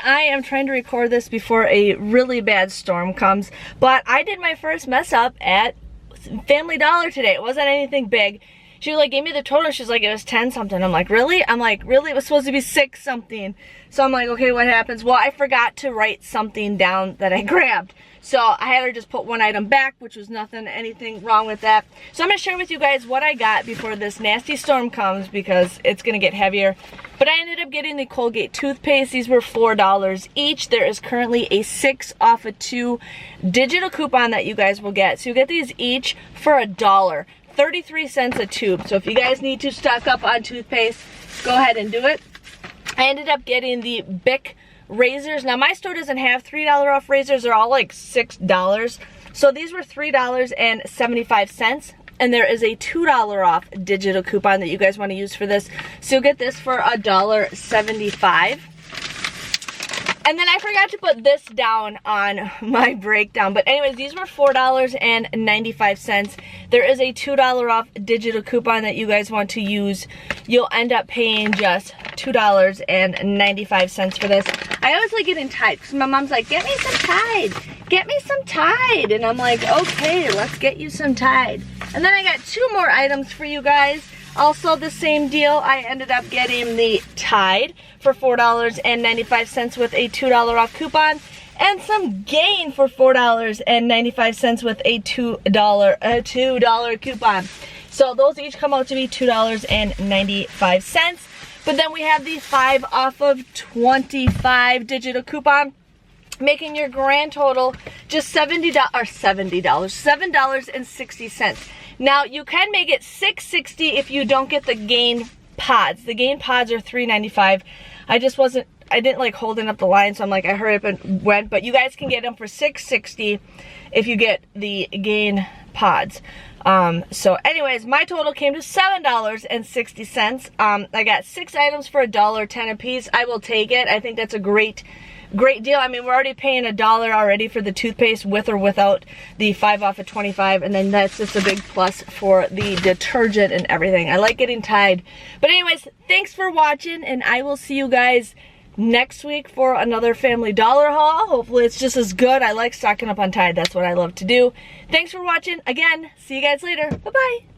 I am trying to record this before a really bad storm comes, but I did my first mess up at Family Dollar today. It wasn't anything big. She like gave me the total. She's like, it was 10 something. I'm like, really? I'm like, really? It was supposed to be 6 something. So I'm like, okay, what happens? Well, I forgot to write something down that I grabbed. So I had her just put one item back, which was anything wrong with that. So I'm gonna share with you guys what I got before this nasty storm comes, because it's gonna get heavier. But I ended up getting the Colgate toothpaste. These were $4 each. There is currently a 6 off of 2 digital coupon that you guys will get. So you get these each for $1. 33 cents a tube. So if you guys need to stock up on toothpaste, go ahead and do it. I ended up getting the Bic razors. Now my store doesn't have $3 off razors. They're all like $6. So these were $3.75. And there is a $2 off digital coupon that you guys want to use for this. So you'll get this for $1.75. And then I forgot to put this down on my breakdown. But anyways, these were $4.95. There is a $2 off digital coupon that you guys want to use. You'll end up paying just $2.95 for this. I always like getting Tide, because my mom's like, get me some Tide. Get me some Tide. And I'm like, okay, let's get you some Tide. And then I got 2 more items for you guys. Also the same deal, I ended up getting the Tide for $4.95 with a $2 off coupon, and some Gain for $4.95 with a $2 coupon. So those each come out to be $2.95. But then we have the 5 off of 25 digital coupon, making your grand total just $7.60. Now you can make it $6.60 if you don't get the Gain pods. The Gain pods are $3.95. I didn't like holding up the line, so I'm like, I hurried up and went. But you guys can get them for $6.60 if you get the Gain pods. So anyways, my total came to $7.60. I got 6 items for $1.10 a piece. I will take it. I think that's a great deal. I mean, we're already paying $1 already for the toothpaste with or without the 5 off of 25, and then that's just a big plus for the detergent and everything. I like getting Tide. But anyways, thanks for watching, and I will see you guys next week for another Family Dollar haul. Hopefully it's just as good. I like stocking up on Tide. That's what I love to do. Thanks for watching. Again, see you guys later. Bye-bye.